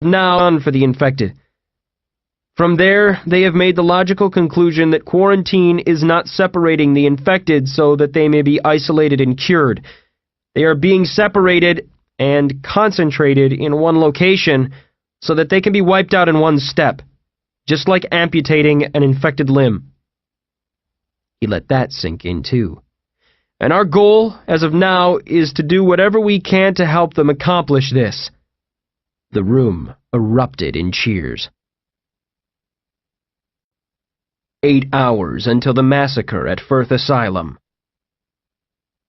now on for the infected. From there, they have made the logical conclusion that quarantine is not separating the infected so that they may be isolated and cured. They are being separated and concentrated in one location so that they can be wiped out in one step, just like amputating an infected limb. He let that sink in too. And our goal, as of now, is to do whatever we can to help them accomplish this. The room erupted in cheers. 8 hours until the massacre at Firth Asylum.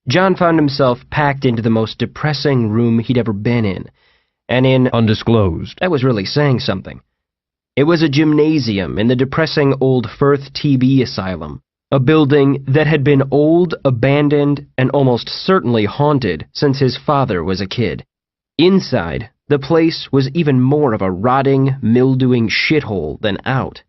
John found himself packed into the most depressing room he'd ever been in, and in undisclosed. That was really saying something. It was a gymnasium in the depressing old Firth TB Asylum, a building that had been old, abandoned, and almost certainly haunted since his father was a kid. Inside, the place was even more of a rotting, mildewing shithole than out.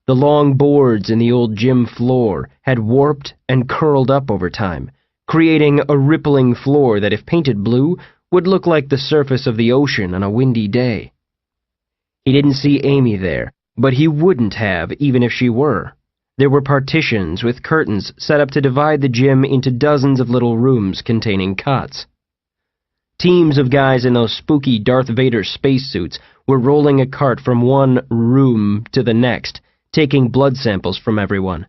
The long boards in the old gym floor had warped and curled up over time, creating a rippling floor that, if painted blue, would look like the surface of the ocean on a windy day. He didn't see Amy there, but he wouldn't have even if she were. There were partitions with curtains set up to divide the gym into dozens of little rooms containing cots. Teams of guys in those spooky Darth Vader spacesuits were rolling a cart from one room to the next, taking blood samples from everyone.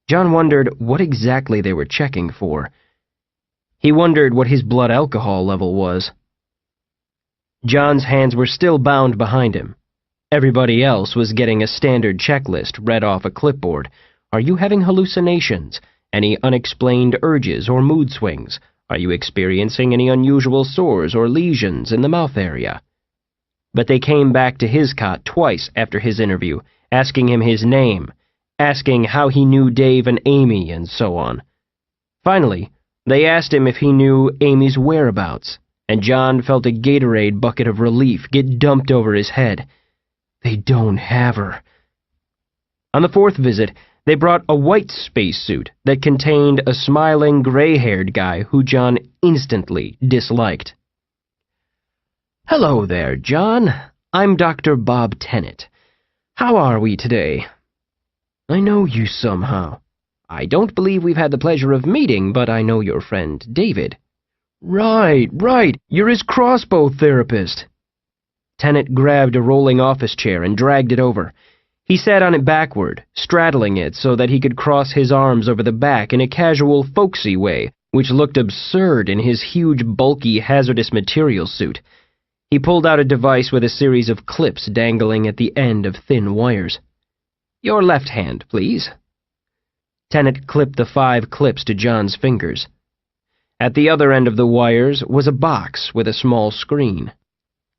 John wondered what exactly they were checking for. He wondered what his blood alcohol level was. John's hands were still bound behind him. Everybody else was getting a standard checklist read off a clipboard. Are you having hallucinations? Any unexplained urges or mood swings? Are you experiencing any unusual sores or lesions in the mouth area? But they came back to his cot twice after his interview, asking him his name, asking how he knew Dave and Amy, and so on. Finally, they asked him if he knew Amy's whereabouts, and John felt a Gatorade bucket of relief get dumped over his head. They don't have her. On the fourth visit, they brought a white spacesuit that contained a smiling, gray-haired guy who John instantly disliked. "Hello there, John. I'm Dr. Bob Tennant. How are we today?" "I know you somehow." "I don't believe we've had the pleasure of meeting, but I know your friend David." Right. You're his crossbow therapist." Tennant grabbed a rolling office chair and dragged it over. He sat on it backward, straddling it so that he could cross his arms over the back in a casual, folksy way, which looked absurd in his huge, bulky, hazardous material suit. He pulled out a device with a series of clips dangling at the end of thin wires. "Your left hand, please." Tennant clipped the 5 clips to John's fingers. At the other end of the wires was a box with a small screen.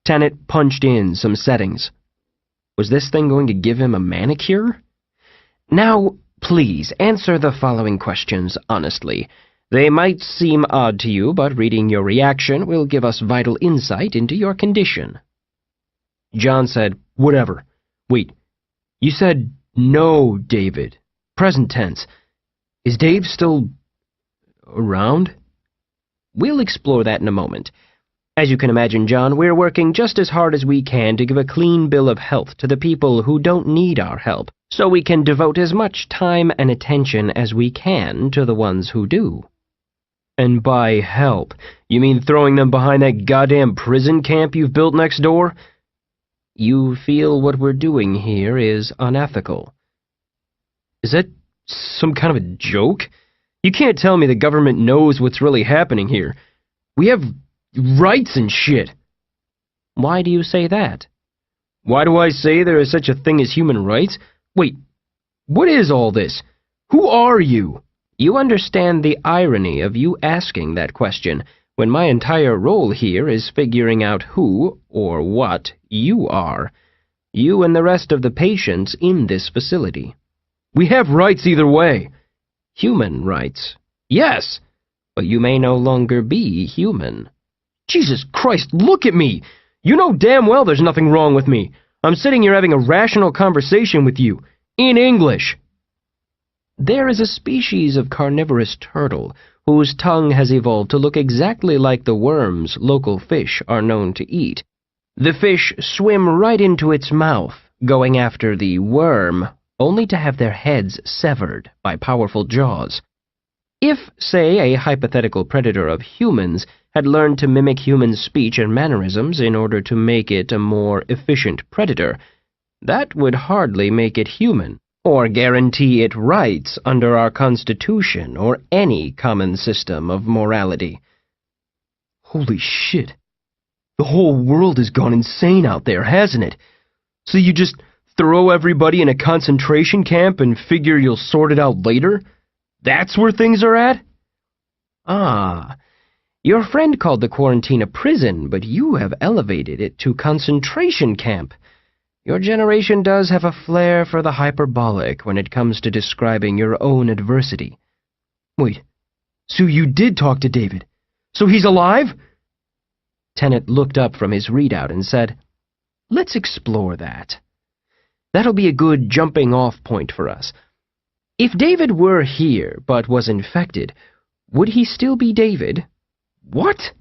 Tennant punched in some settings. Was this thing going to give him a manicure? "Now, please, answer the following questions honestly. They might seem odd to you, but reading your reaction will give us vital insight into your condition." John said, "Whatever. Wait, you said no, David. Present tense. Is Dave still around?" "We'll explore that in a moment. As you can imagine, John, we're working just as hard as we can to give a clean bill of health to the people who don't need our help, so we can devote as much time and attention as we can to the ones who do." "And by help, you mean throwing them behind that goddamn prison camp you've built next door?" "You feel what we're doing here is unethical." "Is that some kind of a joke? You can't tell me the government knows what's really happening here. We have rights and shit." "Why do you say that?" "Why do I say there is such a thing as human rights? Wait, what is all this? Who are you?" "You understand the irony of you asking that question, when my entire role here is figuring out who, or what, you are. You and the rest of the patients in this facility." "We have rights either way." "Human rights. Yes, but you may no longer be human." "Jesus Christ, look at me! You know damn well there's nothing wrong with me. I'm sitting here having a rational conversation with you, in English." "There is a species of carnivorous turtle whose tongue has evolved to look exactly like the worms local fish are known to eat. The fish swim right into its mouth, going after the worm, only to have their heads severed by powerful jaws. If, say, a hypothetical predator of humans had learned to mimic human speech and mannerisms in order to make it a more efficient predator, that would hardly make it human, or guarantee it rights under our Constitution or any common system of morality. Holy shit. The whole world has gone insane out there, hasn't it? So you just throw everybody in a concentration camp and figure you'll sort it out later? That's where things are at? Ah, your friend called the quarantine a prison, but you have elevated it to concentration camp. Your generation does have a flair for the hyperbolic when it comes to describing your own adversity. Wait, so you did talk to David? So he's alive? Tennant looked up from his readout and said, "Let's explore that. That'll be a good jumping-off point for us. If David were here but was infected, would he still be David?" What?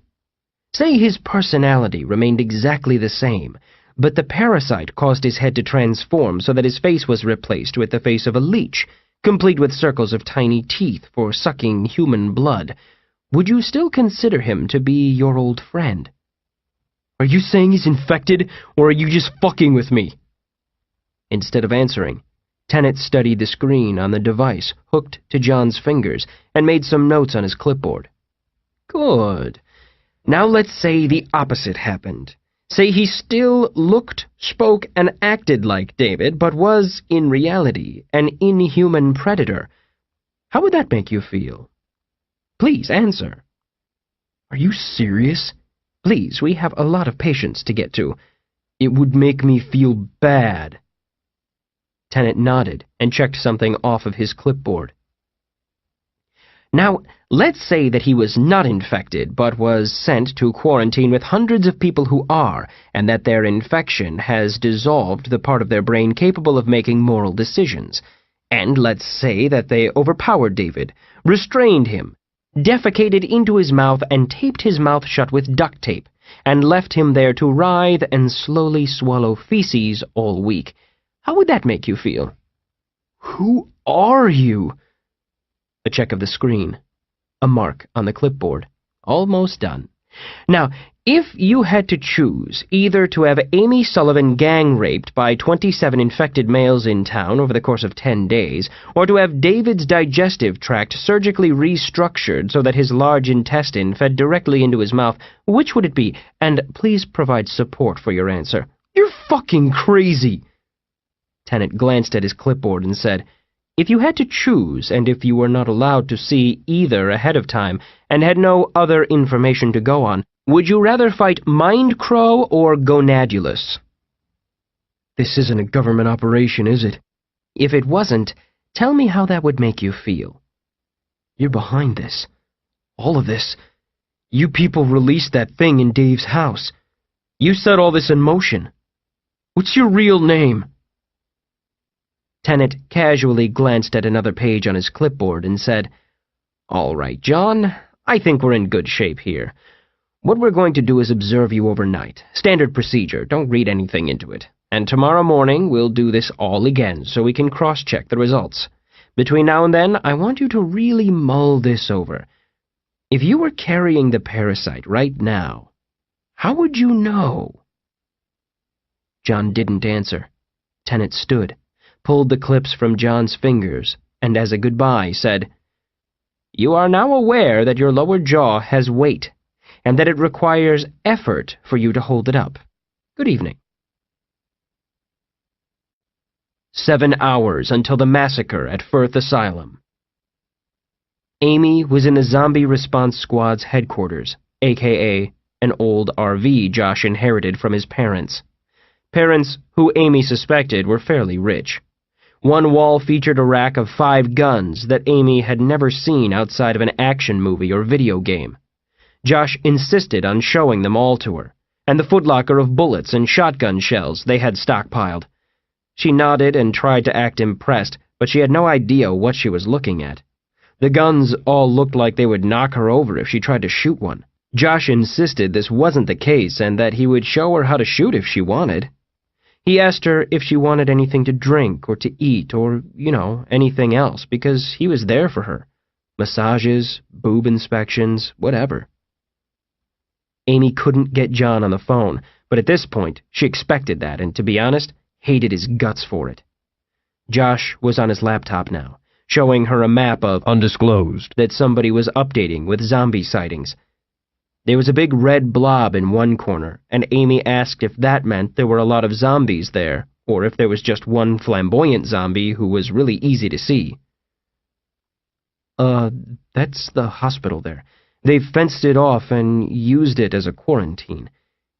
Say his personality remained exactly the same, but the parasite caused his head to transform so that his face was replaced with the face of a leech, complete with circles of tiny teeth for sucking human blood. Would you still consider him to be your old friend? Are you saying he's infected, or are you just fucking with me? Instead of answering, Tennant studied the screen on the device hooked to John's fingers and made some notes on his clipboard. Good. Now let's say the opposite happened. Say he still looked, spoke, and acted like David, but was, in reality, an inhuman predator. How would that make you feel? Please answer. Are you serious? Please, we have a lot of patients to get to. It would make me feel bad. Tennant nodded and checked something off of his clipboard. Now, let's say that he was not infected, but was sent to quarantine with hundreds of people who are, and that their infection has dissolved the part of their brain capable of making moral decisions. And let's say that they overpowered David, restrained him, defecated into his mouth and taped his mouth shut with duct tape, and left him there to writhe and slowly swallow feces all week. How would that make you feel? Who are you? A check of the screen. A mark on the clipboard. Almost done. Now, if you had to choose either to have Amy Sullivan gang-raped by 27 infected males in town over the course of 10 days, or to have David's digestive tract surgically restructured so that his large intestine fed directly into his mouth, which would it be? And please provide support for your answer. You're fucking crazy! Tennant glanced at his clipboard and said, "If you had to choose, and if you were not allowed to see either ahead of time, and had no other information to go on, would you rather fight Mind Crow or Gonadulus?" This isn't a government operation, is it? If it wasn't, tell me how that would make you feel. You're behind this. All of this. You people released that thing in Dave's house. You set all this in motion. What's your real name? Tennant casually glanced at another page on his clipboard and said, "All right, John, I think we're in good shape here. What we're going to do is observe you overnight. Standard procedure, don't read anything into it. And tomorrow morning we'll do this all again so we can cross-check the results. Between now and then, I want you to really mull this over. If you were carrying the parasite right now, how would you know?" John didn't answer. Tennant stood, pulled the clips from John's fingers, and as a goodbye said, "You are now aware that your lower jaw has weight, and that it requires effort for you to hold it up. Good evening." 7 hours until the massacre at Firth Asylum. Amy was in the Zombie Response Squad's headquarters, a.k.a. an old RV Josh inherited from his parents. Parents who Amy suspected were fairly rich. One wall featured a rack of 5 guns that Amy had never seen outside of an action movie or video game. Josh insisted on showing them all to her, and the footlocker of bullets and shotgun shells they had stockpiled. She nodded and tried to act impressed, but she had no idea what she was looking at. The guns all looked like they would knock her over if she tried to shoot one. Josh insisted this wasn't the case and that he would show her how to shoot if she wanted. He asked her if she wanted anything to drink or to eat or, anything else, because he was there for her. Massages, boob inspections, whatever. Amy couldn't get John on the phone, but at this point, she expected that and, to be honest, hated his guts for it. Josh was on his laptop now, showing her a map of undisclosed that somebody was updating with zombie sightings. There was a big red blob in one corner, and Amy asked if that meant there were a lot of zombies there, or if there was just one flamboyant zombie who was really easy to see. That's the hospital there. They've fenced it off and used it as a quarantine.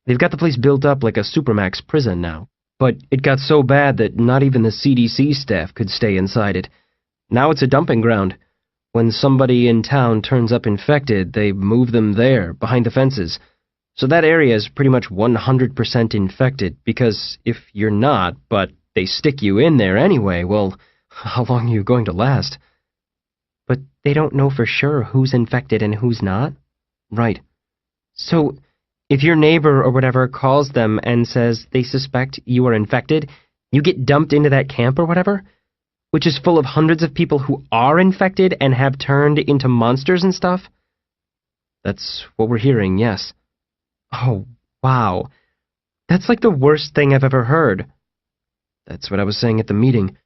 They've got the place built up like a supermax prison now, but it got so bad that not even the CDC staff could stay inside it. Now it's a dumping ground. When somebody in town turns up infected, they move them there, behind the fences. So that area is pretty much 100% infected, because if you're not, but they stick you in there anyway, well, how long are you going to last? But they don't know for sure who's infected and who's not? Right. So, if your neighbor or whatever calls them and says they suspect you are infected, you get dumped into that camp or whatever? Which is full of hundreds of people who are infected and have turned into monsters and stuff? That's what we're hearing, yes. Oh, wow. That's like the worst thing I've ever heard. That's what I was saying at the meeting.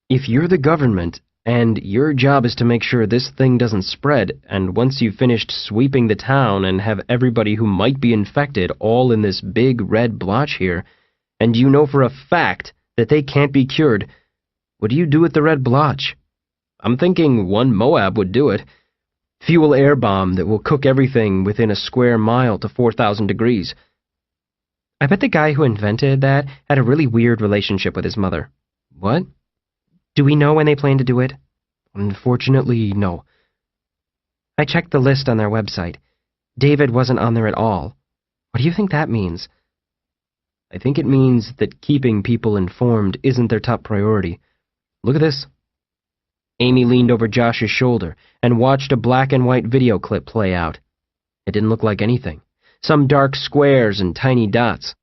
If you're the government, and your job is to make sure this thing doesn't spread, and once you've finished sweeping the town and have everybody who might be infected all in this big red blotch here, and you know for a fact that they can't be cured, what do you do with the red blotch? I'm thinking one Moab would do it. Fuel air bomb that will cook everything within a square mile to 4,000 degrees. I bet the guy who invented that had a really weird relationship with his mother. What? Do we know when they plan to do it? Unfortunately, no. I checked the list on their website. David wasn't on there at all. What do you think that means? I think it means that keeping people informed isn't their top priority. Look at this. Amy leaned over Josh's shoulder and watched a black and white video clip play out. It didn't look like anything. Some dark squares and tiny dots.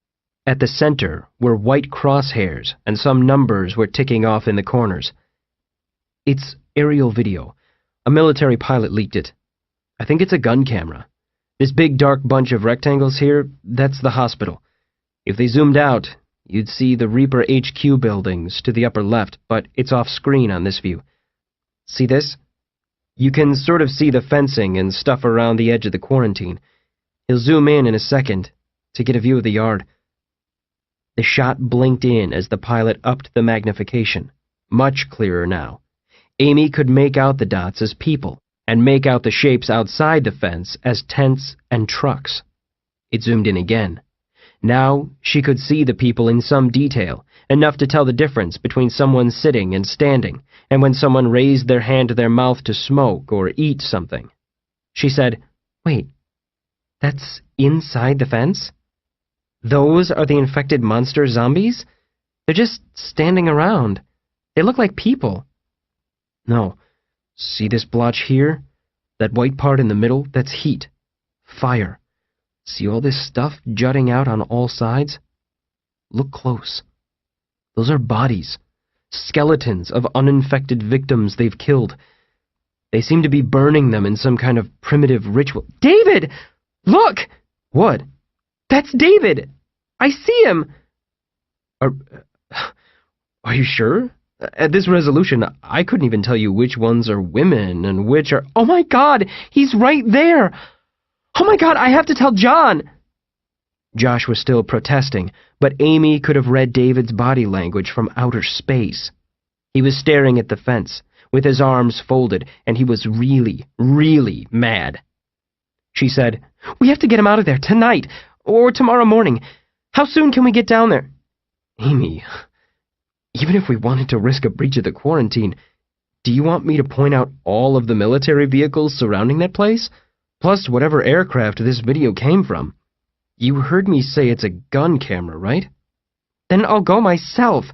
At the center were white crosshairs, and some numbers were ticking off in the corners. It's aerial video. A military pilot leaked it. I think it's a gun camera. This big dark bunch of rectangles here, that's the hospital. If they zoomed out, you'd see the Reaper HQ buildings to the upper left, but it's off-screen on this view. See this? You can sort of see the fencing and stuff around the edge of the quarantine. He'll zoom in a second to get a view of the yard. The shot blinked in as the pilot upped the magnification. Much clearer now. Amy could make out the dots as people, and make out the shapes outside the fence as tents and trucks. It zoomed in again. Now she could see the people in some detail, enough to tell the difference between someone sitting and standing, and when someone raised their hand to their mouth to smoke or eat something. She said, "Wait, that's inside the fence? Those are the infected monster zombies? They're just standing around. They look like people." "No. See this blotch here? That white part in the middle? That's heat. Fire. See all this stuff jutting out on all sides? Look close. Those are bodies. Skeletons of uninfected victims they've killed. They seem to be burning them in some kind of primitive ritual." "David! Look!" "What?" "That's David! I see him!" Are you sure? At this resolution, I couldn't even tell you which ones are women and which are... Oh my God! He's right there! Oh my God, I have to tell John! Josh was still protesting, but Amy could have read David's body language from outer space. He was staring at the fence, with his arms folded, and he was really, really mad. She said, "We have to get him out of there tonight, or tomorrow morning. How soon can we get down there?" "Amy, even if we wanted to risk a breach of the quarantine, do you want me to point out all of the military vehicles surrounding that place? Plus whatever aircraft this video came from. You heard me say it's a gun camera, right?" "Then I'll go myself.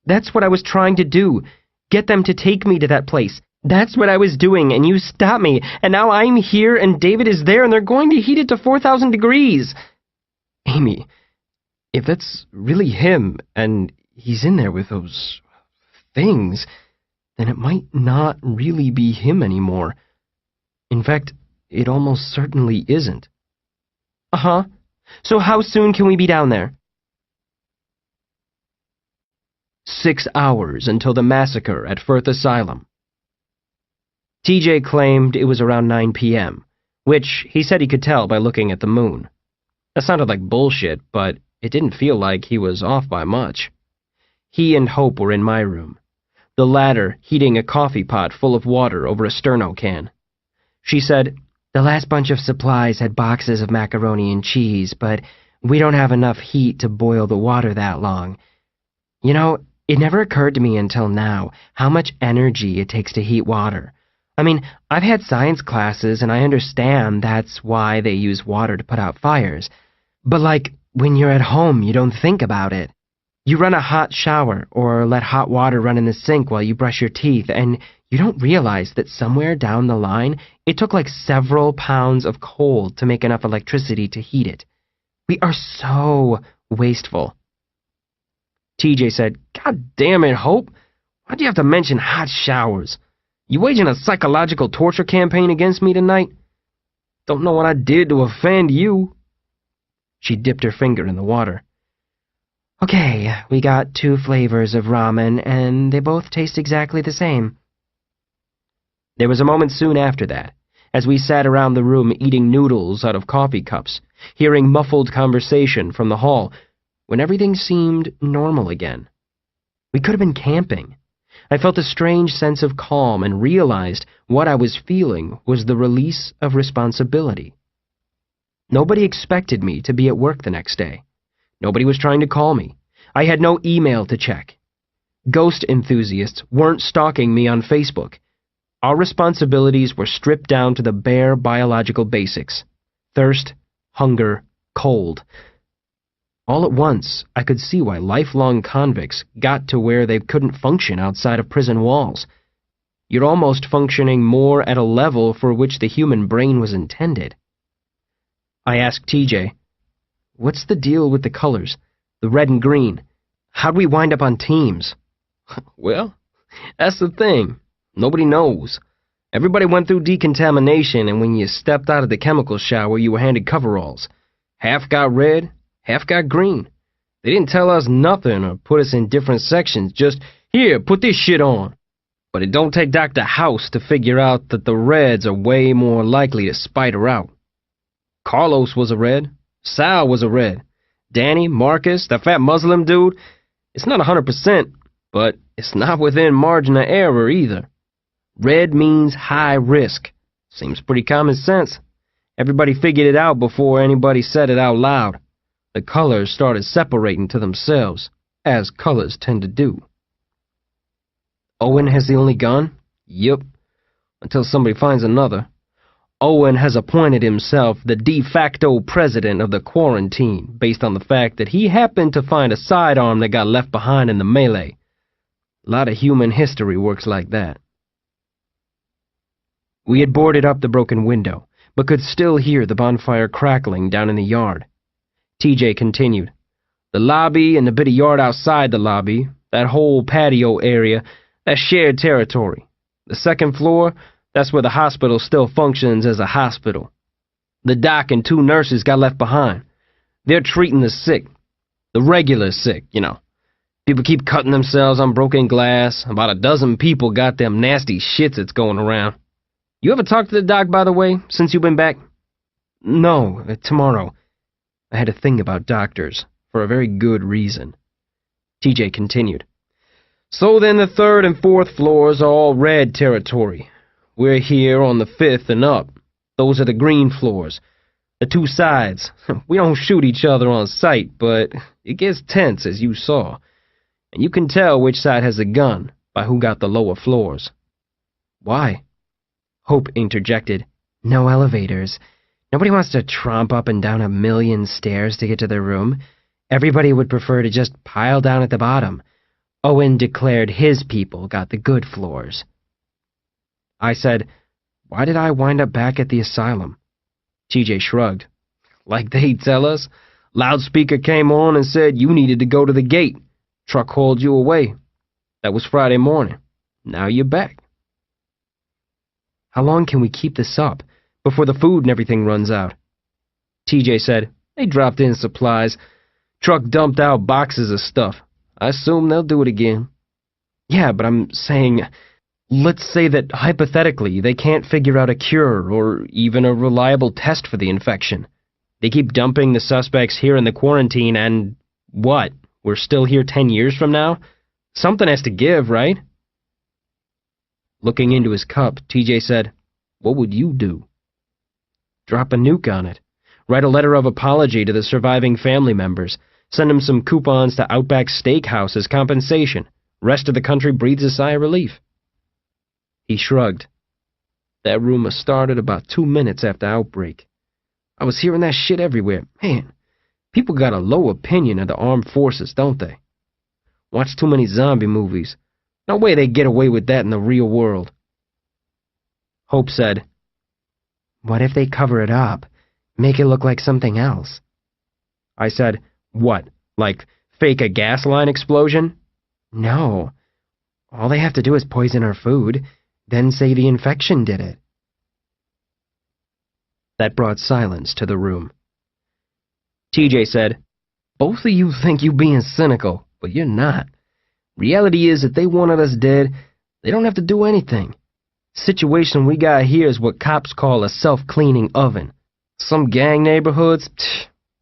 That's what I was trying to do. Get them to take me to that place. That's what I was doing, and you stopped me, and now I'm here, and David is there, and they're going to heat it to 4,000 degrees. Amy, if that's really him, and he's in there with those things, then it might not really be him anymore. In fact, it almost certainly isn't. Uh-huh. So how soon can we be down there? 6 hours until the massacre at Firth Asylum. TJ claimed it was around 9 p.m., which he said he could tell by looking at the moon. That sounded like bullshit, but it didn't feel like he was off by much. He and Hope were in my room, the latter heating a coffee pot full of water over a sterno can. She said, "The last bunch of supplies had boxes of macaroni and cheese, but we don't have enough heat to boil the water that long. You know, it never occurred to me until now how much energy it takes to heat water. I mean, I've had science classes and I understand that's why they use water to put out fires. But like, when you're at home, you don't think about it. You run a hot shower or let hot water run in the sink while you brush your teeth, and you don't realize that somewhere down the line, it took like several pounds of coal to make enough electricity to heat it. We are so wasteful." TJ said, "God damn it, Hope. Why'd you have to mention hot showers? You waging a psychological torture campaign against me tonight? Don't know what I did to offend you." She dipped her finger in the water. "Okay, we got 2 flavors of ramen, and they both taste exactly the same." There was a moment soon after that, as we sat around the room eating noodles out of coffee cups, hearing muffled conversation from the hall, when everything seemed normal again. We could have been camping. I felt a strange sense of calm and realized what I was feeling was the release of responsibility. Nobody expected me to be at work the next day. Nobody was trying to call me. I had no email to check. Ghost enthusiasts weren't stalking me on Facebook. Our responsibilities were stripped down to the bare biological basics: thirst, hunger, cold. All at once, I could see why lifelong convicts got to where they couldn't function outside of prison walls. You're almost functioning more at a level for which the human brain was intended. I asked TJ, "What's the deal with the colors, the red and green? How'd we wind up on teams?" "Well, that's the thing. Nobody knows. Everybody went through decontamination, and when you stepped out of the chemical shower, you were handed coveralls. Half got red, half got green. They didn't tell us nothing or put us in different sections, just, 'Here, put this shit on.' But it don't take Dr. House to figure out that the reds are way more likely to spider out. Carlos was a red. Sal was a red. Danny, Marcus, that fat Muslim dude. It's not 100%, but it's not within margin of error either. Red means high risk. Seems pretty common sense. Everybody figured it out before anybody said it out loud. The colors started separating to themselves, as colors tend to do." "Owen has the only gun?" "Yep. Until somebody finds another. Owen has appointed himself the de facto president of the quarantine based on the fact that he happened to find a sidearm that got left behind in the melee. A lot of human history works like that." We had boarded up the broken window, but could still hear the bonfire crackling down in the yard. TJ continued, "The lobby and the bit of yard outside the lobby, that whole patio area, that's shared territory. The second floor, that's where the hospital still functions as a hospital. The doc and 2 nurses got left behind. They're treating the sick. The regular sick, you know. People keep cutting themselves on broken glass. About a dozen people got them nasty shits that's going around. You ever talked to the doc, by the way, since you've been back?" "No, tomorrow." I had a thing about doctors, for a very good reason. TJ continued, "So then the 3rd and 4th floors are all red territory. We're here on the 5th and up. Those are the green floors. The 2 sides. We don't shoot each other on sight, but it gets tense, as you saw. And you can tell which side has a gun by who got the lower floors." "Why?" Hope interjected, "No elevators. Nobody wants to tromp up and down a million stairs to get to their room. Everybody would prefer to just pile down at the bottom. Owen declared his people got the good floors." I said, "Why did I wind up back at the asylum?" TJ shrugged. "Like they tell us. Loudspeaker came on and said you needed to go to the gate. Truck hauled you away. That was Friday morning. Now you're back." "How long can we keep this up, before the food and everything runs out?" TJ said, "They dropped in supplies. Truck dumped out boxes of stuff. I assume they'll do it again." "Yeah, but I'm saying, let's say that hypothetically they can't figure out a cure or even a reliable test for the infection. They keep dumping the suspects here in the quarantine and, what, we're still here 10 years from now? Something has to give, right?" Looking into his cup, TJ said, "What would you do?" "Drop a nuke on it. Write a letter of apology to the surviving family members. Send them some coupons to Outback Steakhouse as compensation. Rest of the country breathes a sigh of relief." He shrugged. "That rumor started about 2 minutes after outbreak. I was hearing that shit everywhere. Man, people got a low opinion of the armed forces, don't they? Watch too many zombie movies. No way they get away with that in the real world." Hope said, "What if they cover it up? Make it look like something else?" I said, "What, like fake a gas line explosion?" "No. All they have to do is poison our food, then say the infection did it." That brought silence to the room. TJ said, "Both of you think you being cynical, but you're not. Reality is that they wanted us dead. They don't have to do anything. Situation we got here is what cops call a self-cleaning oven. Some gang neighborhoods,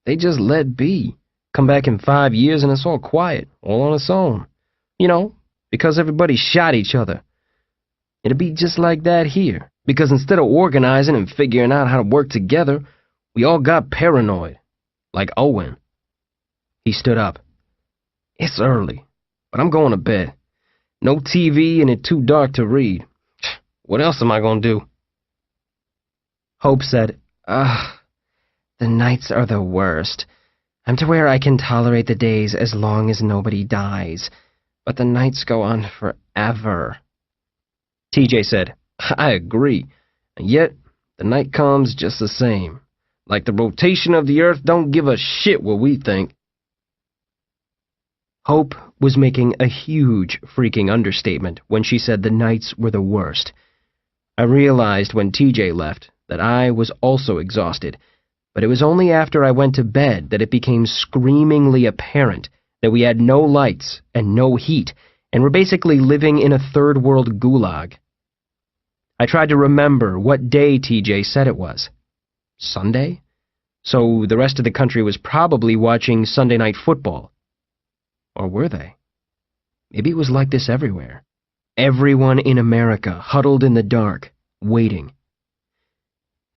they just let be. Come back in 5 years and it's all quiet, all on its own. You know, because everybody shot each other. It'd be just like that here, because instead of organizing and figuring out how to work together, we all got paranoid. Like Owen." He stood up. "It's early, but I'm going to bed. No TV and it's too dark to read. What else am I going to do?" Hope said, The nights are the worst. I'm to where I can tolerate the days as long as nobody dies, but the nights go on forever." TJ said, "I agree, and yet the night comes just the same. Like the rotation of the earth don't give a shit what we think." Hope was making a huge freaking understatement when she said the nights were the worst. I realized when TJ left that I was also exhausted, but it was only after I went to bed that it became screamingly apparent that we had no lights and no heat, and were basically living in a third-world gulag. I tried to remember what day TJ said it was. Sunday? So the rest of the country was probably watching Sunday Night Football. Or were they? Maybe it was like this everywhere. Everyone in America huddled in the dark, waiting.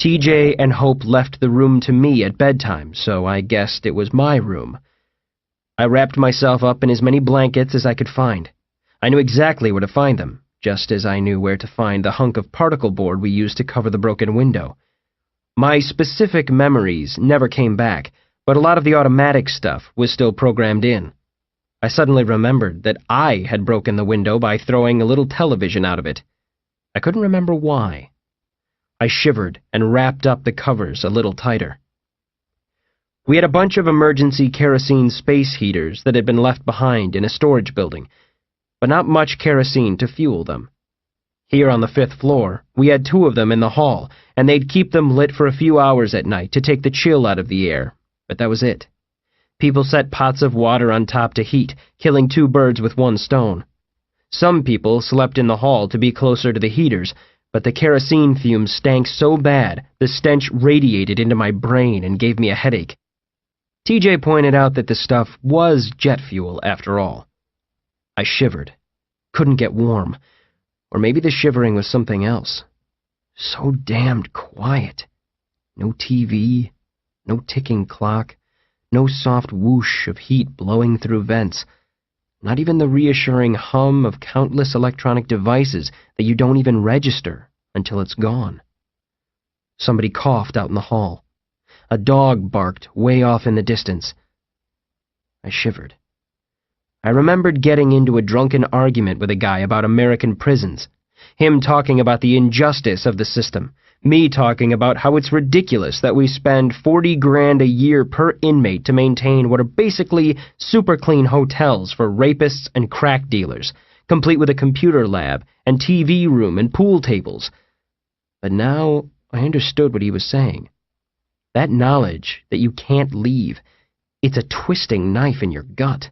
TJ and Hope left the room to me at bedtime, so I guessed it was my room. I wrapped myself up in as many blankets as I could find. I knew exactly where to find them, just as I knew where to find the hunk of particle board we used to cover the broken window. My specific memories never came back, but a lot of the automatic stuff was still programmed in. I suddenly remembered that I had broken the window by throwing a little television out of it. I couldn't remember why. I shivered and wrapped up the covers a little tighter. We had a bunch of emergency kerosene space heaters that had been left behind in a storage building, but not much kerosene to fuel them. Here on the 5th floor, we had 2 of them in the hall, and they'd keep them lit for a few hours at night to take the chill out of the air, but that was it. People set pots of water on top to heat, killing 2 birds with 1 stone. Some people slept in the hall to be closer to the heaters, but the kerosene fumes stank so bad the stench radiated into my brain and gave me a headache. TJ pointed out that the stuff was jet fuel after all. I shivered. Couldn't get warm. Or maybe the shivering was something else. So damned quiet. No TV, no ticking clock, no soft whoosh of heat blowing through vents, not even the reassuring hum of countless electronic devices that you don't even register until it's gone. Somebody coughed out in the hall. A dog barked way off in the distance. I shivered. I remembered getting into a drunken argument with a guy about American prisons. Him talking about the injustice of the system. Me talking about how it's ridiculous that we spend 40 grand a year per inmate to maintain what are basically super clean hotels for rapists and crack dealers, complete with a computer lab and TV room and pool tables. But now I understood what he was saying. That knowledge that you can't leave, it's a twisting knife in your gut.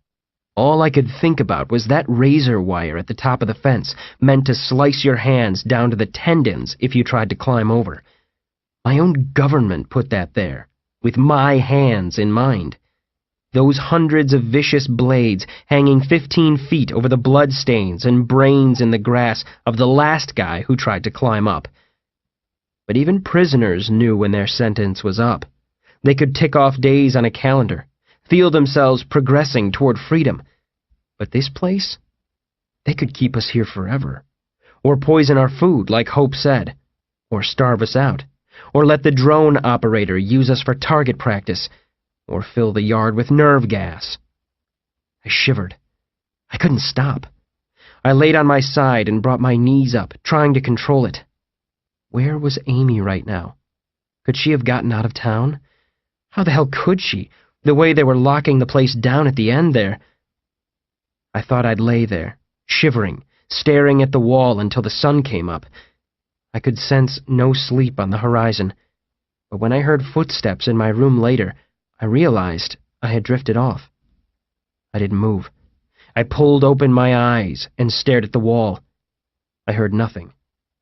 All I could think about was that razor wire at the top of the fence, meant to slice your hands down to the tendons if you tried to climb over. My own government put that there, with my hands in mind. Those hundreds of vicious blades hanging 15 feet over the bloodstains and brains in the grass of the last guy who tried to climb up. But even prisoners knew when their sentence was up. They could tick off days on a calendar, feel themselves progressing toward freedom. But this place? They could keep us here forever. Or poison our food, like Hope said. Or starve us out. Or let the drone operator use us for target practice. Or fill the yard with nerve gas. I shivered. I couldn't stop. I laid on my side and brought my knees up, trying to control it. Where was Amy right now? Could she have gotten out of town? How the hell could she? The way they were locking the place down at the end there. I thought I'd lay there, shivering, staring at the wall until the sun came up. I could sense no sleep on the horizon. But when I heard footsteps in my room later, I realized I had drifted off. I didn't move. I pulled open my eyes and stared at the wall. I heard nothing.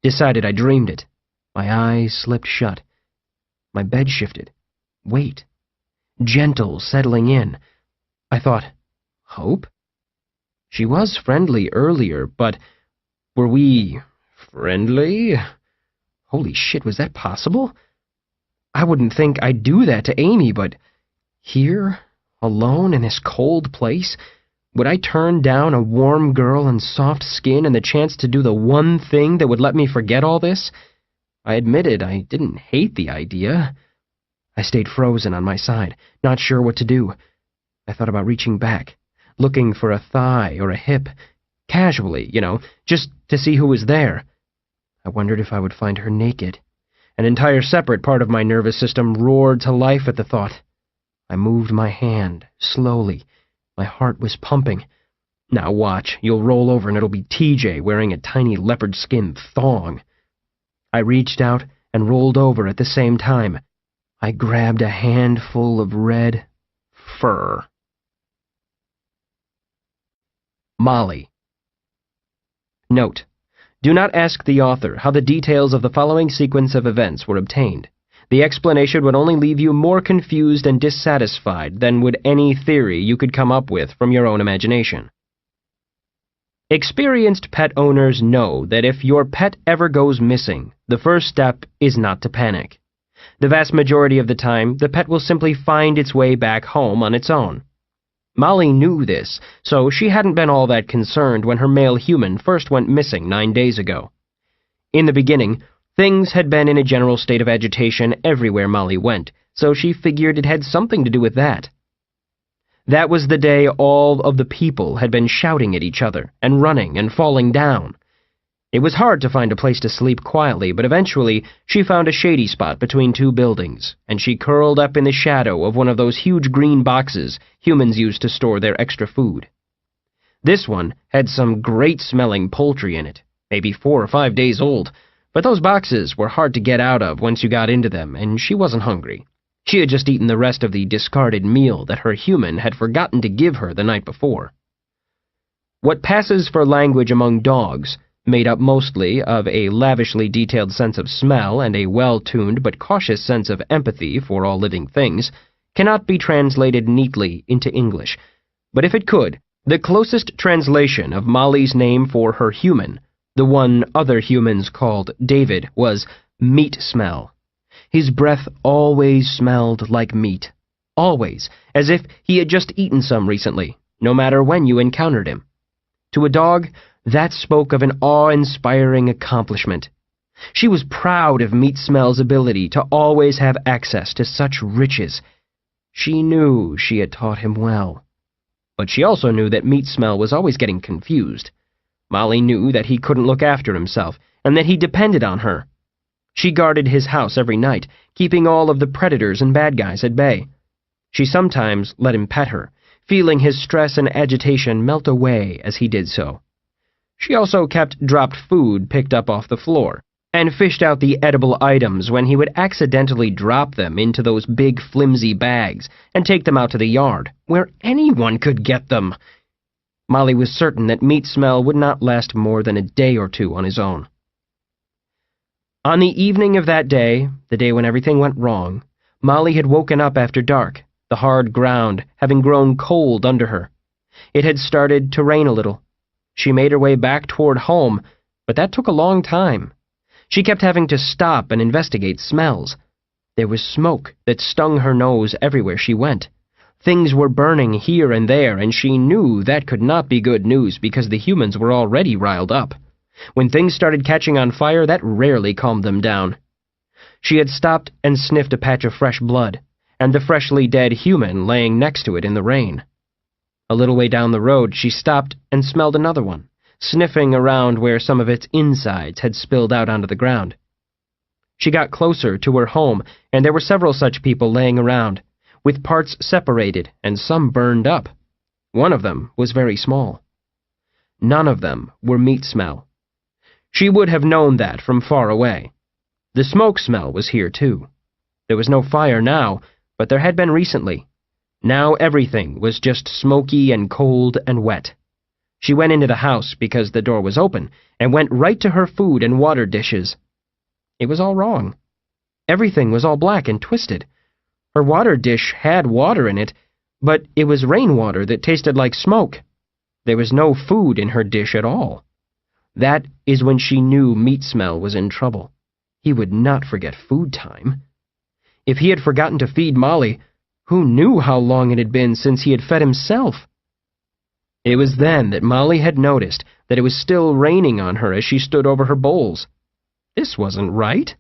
Decided I dreamed it. My eyes slipped shut. My bed shifted. Weight. Gentle, settling in. I thought, Hope? She was friendly earlier, but were we friendly? Holy shit, was that possible? I wouldn't think I'd do that to Amy, but here, alone in this cold place, would I turn down a warm girl and soft skin and the chance to do the one thing that would let me forget all this? I admitted I didn't hate the idea. I stayed frozen on my side, not sure what to do. I thought about reaching back, looking for a thigh or a hip, casually, just to see who was there. I wondered if I would find her naked. An entire separate part of my nervous system roared to life at the thought. I moved my hand, slowly. My heart was pumping. Now watch, you'll roll over and it'll be TJ wearing a tiny leopard skin thong. I reached out and rolled over at the same time. I grabbed a handful of red fur. Molly. Note: do not ask the author how the details of the following sequence of events were obtained. The explanation would only leave you more confused and dissatisfied than would any theory you could come up with from your own imagination. Experienced pet owners know that if your pet ever goes missing, the first step is not to panic. The vast majority of the time, the pet will simply find its way back home on its own. Molly knew this, so she hadn't been all that concerned when her male human first went missing 9 days ago. In the beginning, things had been in a general state of agitation everywhere Molly went, so she figured it had something to do with that. That was the day all of the people had been shouting at each other, and running and falling down. It was hard to find a place to sleep quietly, but eventually she found a shady spot between 2 buildings, and she curled up in the shadow of one of those huge green boxes humans use to store their extra food. This one had some great-smelling poultry in it, maybe 4 or 5 days old, but those boxes were hard to get out of once you got into them, and she wasn't hungry. She had just eaten the rest of the discarded meal that her human had forgotten to give her the night before. What passes for language among dogs, made up mostly of a lavishly detailed sense of smell and a well-tuned but cautious sense of empathy for all living things, cannot be translated neatly into English. But if it could, the closest translation of Molly's name for her human, the one other humans called David, was meat smell. His breath always smelled like meat. Always, as if he had just eaten some recently, no matter when you encountered him. To a dog, that spoke of an awe-inspiring accomplishment. She was proud of Meat Smell's ability to always have access to such riches. She knew she had taught him well. But she also knew that Meat Smell was always getting confused. Molly knew that he couldn't look after himself, and that he depended on her. She guarded his house every night, keeping all of the predators and bad guys at bay. She sometimes let him pet her, feeling his stress and agitation melt away as he did so. She also kept dropped food picked up off the floor, and fished out the edible items when he would accidentally drop them into those big flimsy bags and take them out to the yard, where anyone could get them. Molly was certain that Meat Smell would not last more than a day or two on his own. On the evening of that day, the day when everything went wrong, Molly had woken up after dark, the hard ground having grown cold under her. It had started to rain a little. She made her way back toward home, but that took a long time. She kept having to stop and investigate smells. There was smoke that stung her nose everywhere she went. Things were burning here and there, and she knew that could not be good news because the humans were already riled up. When things started catching on fire, that rarely calmed them down. She had stopped and sniffed a patch of fresh blood, and the freshly dead human laying next to it in the rain. A little way down the road, she stopped and smelled another one, sniffing around where some of its insides had spilled out onto the ground. She got closer to her home, and there were several such people laying around, with parts separated and some burned up. One of them was very small. None of them were Meat Smell. She would have known that from far away. The smoke smell was here, too. There was no fire now, but there had been recently. Now everything was just smoky and cold and wet. She went into the house because the door was open, and went right to her food and water dishes. It was all wrong. Everything was all black and twisted. Her water dish had water in it, but it was rainwater that tasted like smoke. There was no food in her dish at all. That is when she knew Meat Smell was in trouble. He would not forget food time. If he had forgotten to feed Molly, who knew how long it had been since he had fed himself? It was then that Molly had noticed that it was still raining on her as she stood over her bowls. This wasn't right.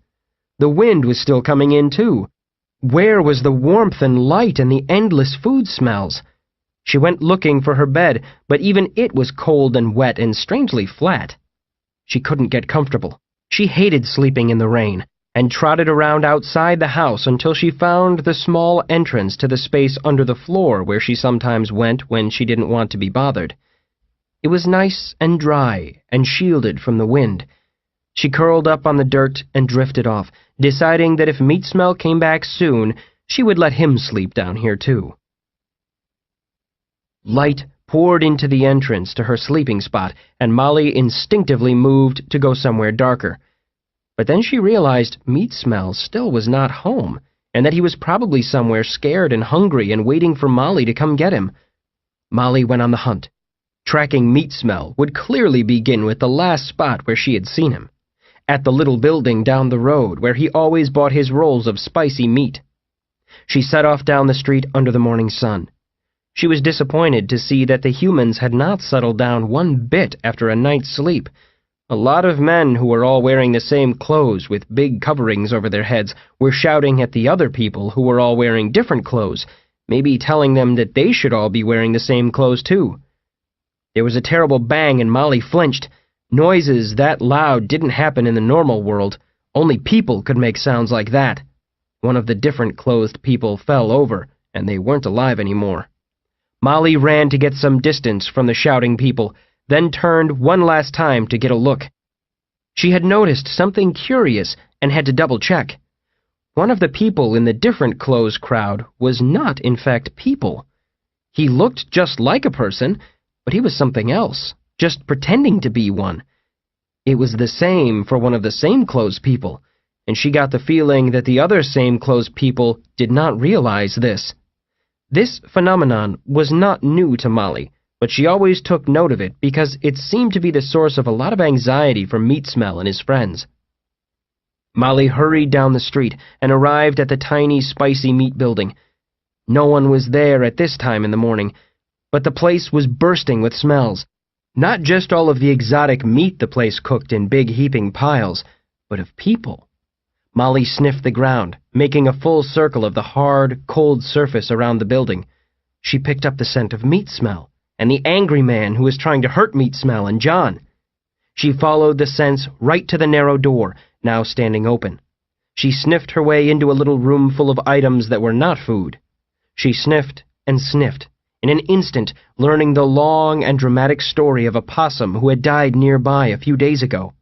The wind was still coming in, too. Where was the warmth and light and the endless food smells? She went looking for her bed, but even it was cold and wet and strangely flat. She couldn't get comfortable. She hated sleeping in the rain, and trotted around outside the house until she found the small entrance to the space under the floor where she sometimes went when she didn't want to be bothered. It was nice and dry and shielded from the wind. She curled up on the dirt and drifted off, deciding that if Meat Smell came back soon, she would let him sleep down here too. Light poured into the entrance to her sleeping spot, and Molly instinctively moved to go somewhere darker. But then she realized Meat Smell still was not home, and that he was probably somewhere scared and hungry and waiting for Molly to come get him. Molly went on the hunt. Tracking Meat Smell would clearly begin with the last spot where she had seen him, at the little building down the road where he always bought his rolls of spicy meat. She set off down the street under the morning sun. She was disappointed to see that the humans had not settled down one bit after a night's sleep. A lot of men who were all wearing the same clothes with big coverings over their heads were shouting at the other people who were all wearing different clothes, maybe telling them that they should all be wearing the same clothes too. There was a terrible bang and Molly flinched. Noises that loud didn't happen in the normal world. Only people could make sounds like that. One of the different clothed people fell over, and they weren't alive anymore. Molly ran to get some distance from the shouting people, then turned one last time to get a look. She had noticed something curious and had to double-check. One of the people in the different clothes crowd was not, in fact, people. He looked just like a person, but he was something else, just pretending to be one. It was the same for one of the same clothes people, and she got the feeling that the other same clothes people did not realize this. This phenomenon was not new to Molly, but she always took note of it because it seemed to be the source of a lot of anxiety for Meat Smell and his friends. Molly hurried down the street and arrived at the tiny spicy meat building. No one was there at this time in the morning, but the place was bursting with smells. Not just all of the exotic meat the place cooked in big heaping piles, but of people. Molly sniffed the ground, making a full circle of the hard, cold surface around the building. She picked up the scent of Meat Smell, and the angry man who was trying to hurt Meat Smell and John. She followed the scents right to the narrow door, now standing open. She sniffed her way into a little room full of items that were not food. She sniffed and sniffed, in an instant learning the long and dramatic story of a possum who had died nearby a few days ago.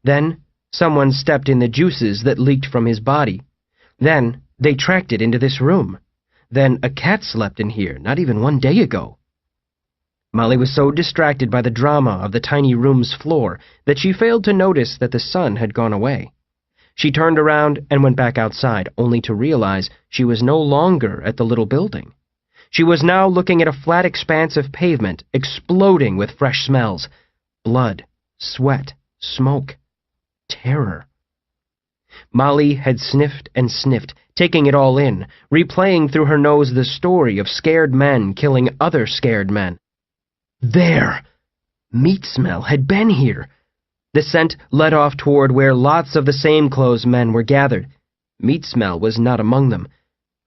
Then someone stepped in the juices that leaked from his body. Then they tracked it into this room. Then a cat slept in here not even 1 day ago. Molly was so distracted by the drama of the tiny room's floor that she failed to notice that the sun had gone away. She turned around and went back outside, only to realize she was no longer at the little building. She was now looking at a flat expanse of pavement exploding with fresh smells. Blood, sweat, smoke, terror. Molly had sniffed and sniffed, taking it all in, replaying through her nose the story of scared men killing other scared men. There! Meat smell had been here. The scent led off toward where lots of the same-clothes men were gathered. Meat smell was not among them.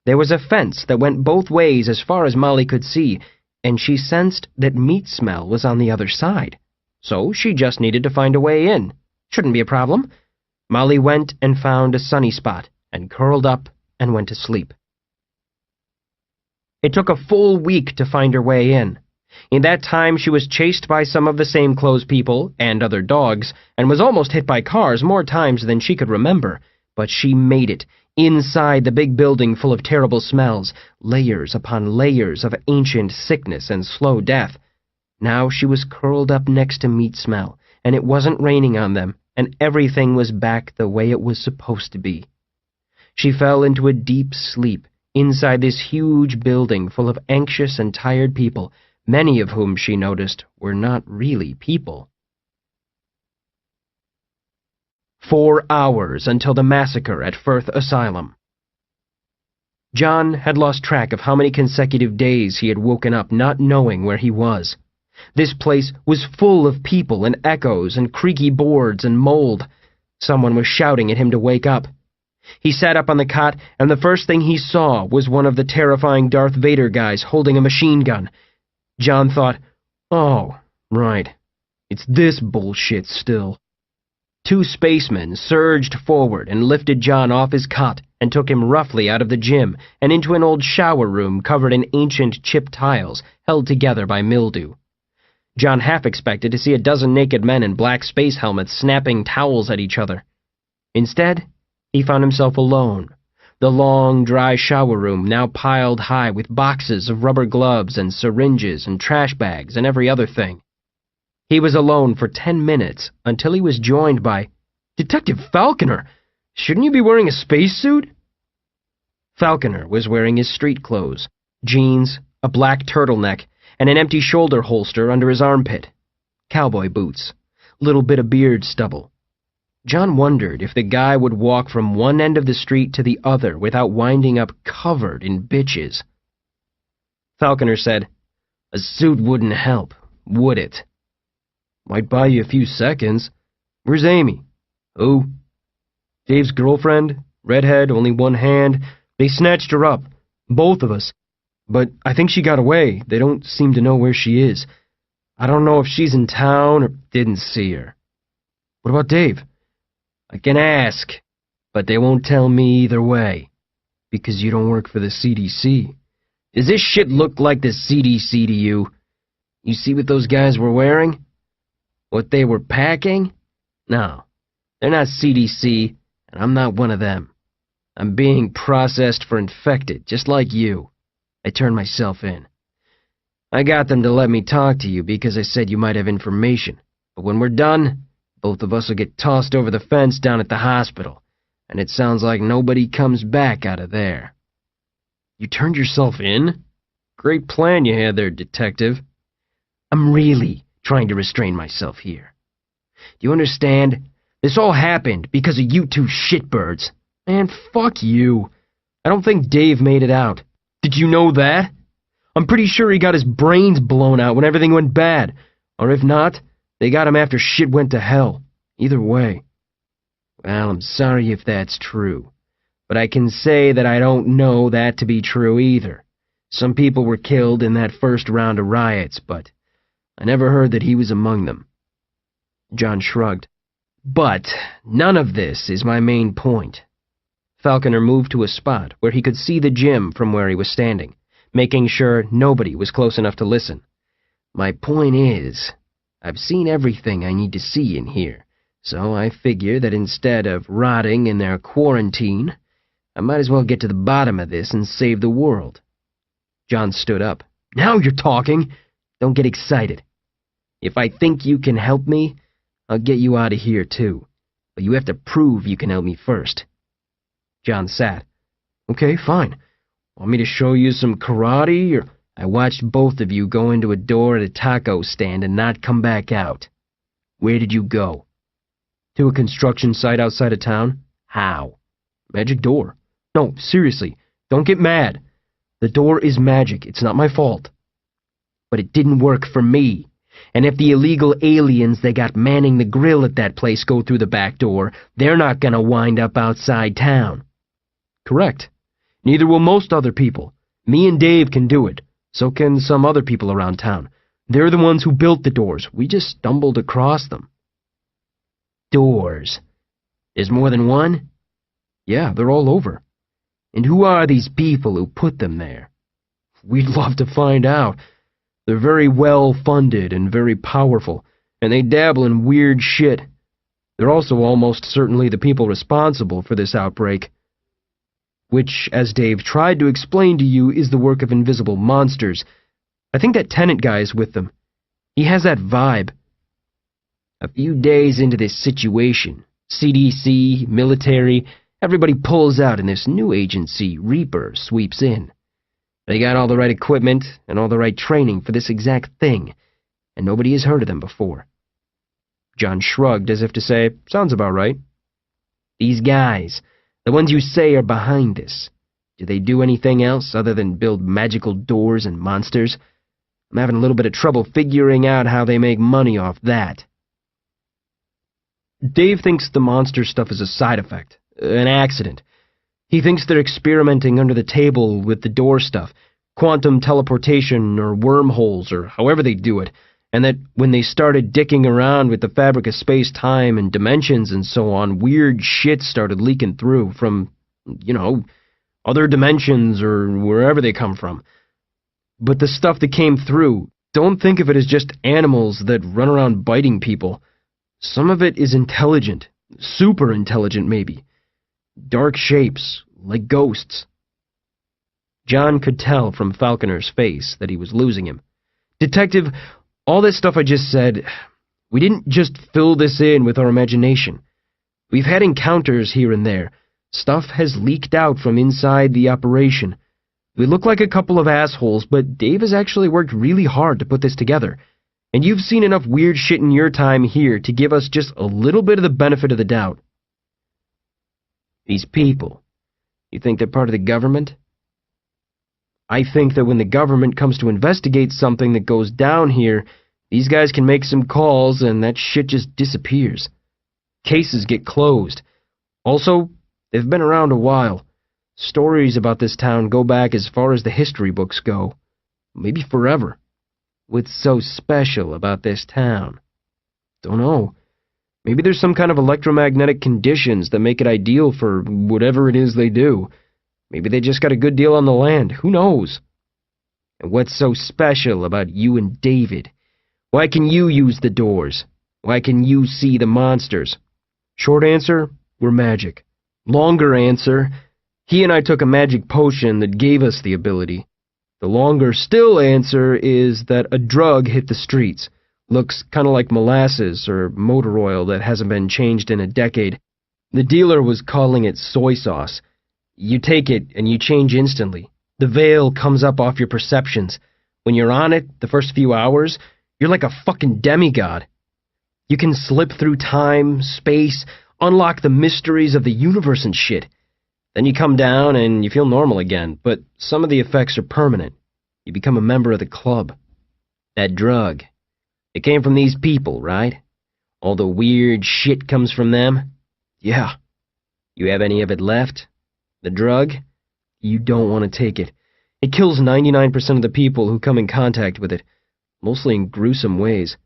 There was a fence that went both ways as far as Molly could see, and she sensed that meat smell was on the other side. So she just needed to find a way in. Shouldn't be a problem. Molly went and found a sunny spot, and curled up and went to sleep. It took a full week to find her way in. In that time she was chased by some of the same-clothes people and other dogs, and was almost hit by cars more times than she could remember, but she made it, inside the big building full of terrible smells, layers upon layers of ancient sickness and slow death. Now she was curled up next to meat smell, and it wasn't raining on them, and everything was back the way it was supposed to be. She fell into a deep sleep inside this huge building full of anxious and tired people, many of whom she noticed were not really people. 4 hours until the massacre at Firth Asylum. John had lost track of how many consecutive days he had woken up not knowing where he was. This place was full of people and echoes and creaky boards and mold. Someone was shouting at him to wake up. He sat up on the cot, and the first thing he saw was one of the terrifying Darth Vader guys holding a machine gun. John thought, "Oh, right. It's this bullshit still." 2 spacemen surged forward and lifted John off his cot and took him roughly out of the gym and into an old shower room covered in ancient chipped tiles held together by mildew. John half expected to see a dozen naked men in black space helmets snapping towels at each other. Instead, he found himself alone. The long, dry shower room now piled high with boxes of rubber gloves and syringes and trash bags and every other thing. He was alone for 10 minutes until he was joined by, "Detective Falconer! Shouldn't you be wearing a spacesuit?" Falconer was wearing his street clothes, jeans, a black turtleneck, and an empty shoulder holster under his armpit. Cowboy boots, little bit of beard stubble. John wondered if the guy would walk from one end of the street to the other without winding up covered in bitches. Falconer said, "A suit wouldn't help, would it?" "Might buy you a few seconds. Where's Amy?" "Who?" "Dave's girlfriend, redhead, only one hand. They snatched her up, both of us. But I think she got away. They don't seem to know where she is. I don't know if she's in town or didn't see her." "What about Dave?" "I can ask, but they won't tell me either way." "Because you don't work for the CDC. Does this shit look like the CDC to you? You see what those guys were wearing? What they were packing? No, they're not CDC, and I'm not one of them. I'm being processed for infected, just like you. I turned myself in. I got them to let me talk to you because I said you might have information, but when we're done, both of us will get tossed over the fence down at the hospital, and it sounds like nobody comes back out of there." "You turned yourself in? Great plan you had there, detective." "I'm really trying to restrain myself here. Do you understand? This all happened because of you 2 shitbirds. Man, fuck you. I don't think Dave made it out. Did you know that? I'm pretty sure he got his brains blown out when everything went bad. Or if not, they got him after shit went to hell. Either way." "Well, I'm sorry if that's true. But I can say that I don't know that to be true either. Some people were killed in that first round of riots, but I never heard that he was among them." John shrugged. But none of this is my main point. Falconer moved to a spot where he could see the gym from where he was standing, making sure nobody was close enough to listen. My point is, I've seen everything I need to see in here, so I figure that instead of rotting in their quarantine, I might as well get to the bottom of this and save the world. John stood up. Now you're talking! Don't get excited. If I think you can help me, I'll get you out of here too. But you have to prove you can help me first. John sat. Okay, fine. Want me to show you some karate, or... I watched both of you go into a door at a taco stand and not come back out. Where did you go? To a construction site outside of town. How? Magic door. No, seriously, don't get mad. The door is magic, it's not my fault. But it didn't work for me. And if the illegal aliens that got manning the grill at that place go through the back door, they're not gonna wind up outside town. Correct. Neither will most other people. Me and Dave can do it. So can some other people around town. They're the ones who built the doors. We just stumbled across them. Doors. There's more than one? Yeah, they're all over. And who are these people who put them there? We'd love to find out. They're very well-funded and very powerful, and they dabble in weird shit. They're also almost certainly the people responsible for this outbreak. Which, as Dave tried to explain to you, is the work of invisible monsters. I think that tenant guy is with them. He has that vibe. A few days into this situation, CDC, military, everybody pulls out and this new agency, Reaper, sweeps in. They got all the right equipment and all the right training for this exact thing, and nobody has heard of them before. John shrugged as if to say, sounds about right. These guys... the ones you say are behind this. Do they do anything else other than build magical doors and monsters? I'm having a little bit of trouble figuring out how they make money off that. Dave thinks the monster stuff is a side effect, an accident. He thinks they're experimenting under the table with the door stuff, quantum teleportation or wormholes or however they do it, and that when they started dicking around with the fabric of space-time and dimensions and so on, weird shit started leaking through from, other dimensions or wherever they come from. But the stuff that came through, don't think of it as just animals that run around biting people. Some of it is intelligent, super intelligent maybe. Dark shapes, like ghosts. John could tell from Falconer's face that he was losing him. Detective... all this stuff I just said, we didn't just fill this in with our imagination. We've had encounters here and there. Stuff has leaked out from inside the operation. We look like a couple of assholes, but Dave has actually worked really hard to put this together. And you've seen enough weird shit in your time here to give us just a little bit of the benefit of the doubt. These people, you think they're part of the government? I think that when the government comes to investigate something that goes down here, these guys can make some calls and that shit just disappears. Cases get closed. Also, they've been around a while. Stories about this town go back as far as the history books go. Maybe forever. What's so special about this town? Don't know. Maybe there's some kind of electromagnetic conditions that make it ideal for whatever it is they do. Maybe they just got a good deal on the land. Who knows? And what's so special about you and David? Why can you use the doors? Why can you see the monsters? Short answer, we're magic. Longer answer, he and I took a magic potion that gave us the ability. The longer still answer is that a drug hit the streets. Looks kind of like molasses or motor oil that hasn't been changed in a decade. The dealer was calling it soy sauce. You take it, and you change instantly. The veil comes up off your perceptions. When you're on it, the first few hours, you're like a fucking demigod. You can slip through time, space, unlock the mysteries of the universe and shit. Then you come down and you feel normal again, but some of the effects are permanent. You become a member of the club. That drug, it came from these people, right? All the weird shit comes from them? Yeah. You have any of it left? The drug? You don't want to take it. It kills 99% of the people who come in contact with it, mostly in gruesome ways.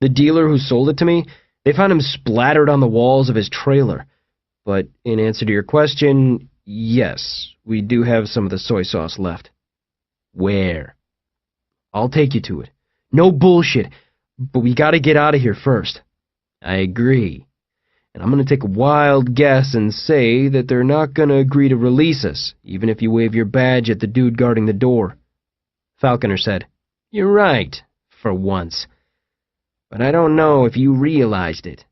The dealer who sold it to me, They found him splattered on the walls of his trailer. But in answer to your question, yes, we do have some of the soy sauce left. Where? I'll take you to it. No bullshit, but we gotta get out of here first. I agree. And I'm gonna take a wild guess and say that they're not gonna agree to release us, even if you wave your badge at the dude guarding the door. Falconer said, You're right, for once. But I don't know if you realized it.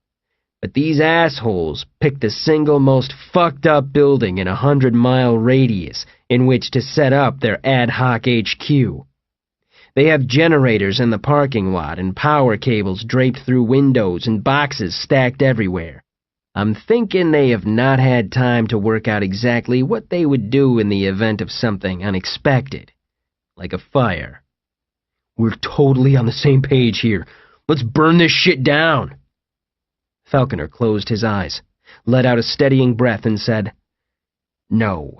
But these assholes picked the single most fucked up building in a 100-mile radius in which to set up their ad hoc HQ. They have generators in the parking lot and power cables draped through windows and boxes stacked everywhere. I'm thinking they have not had time to work out exactly what they would do in the event of something unexpected, like a fire. We're totally on the same page here. Let's burn this shit down. Falconer closed his eyes, let out a steadying breath, and said, No,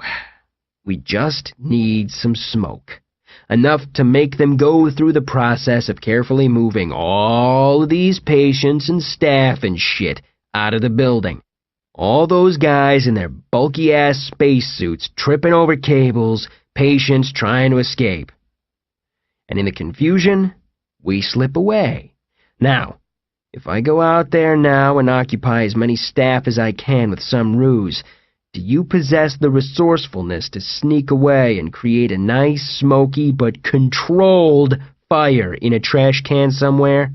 we just need some smoke. Enough to make them go through the process of carefully moving all of these patients and staff and shit out of the building. All those guys in their bulky-ass spacesuits tripping over cables, patients trying to escape. And in the confusion, we slip away. Now, if I go out there now and occupy as many staff as I can with some ruse, do you possess the resourcefulness to sneak away and create a nice, smoky, but controlled fire in a trash can somewhere,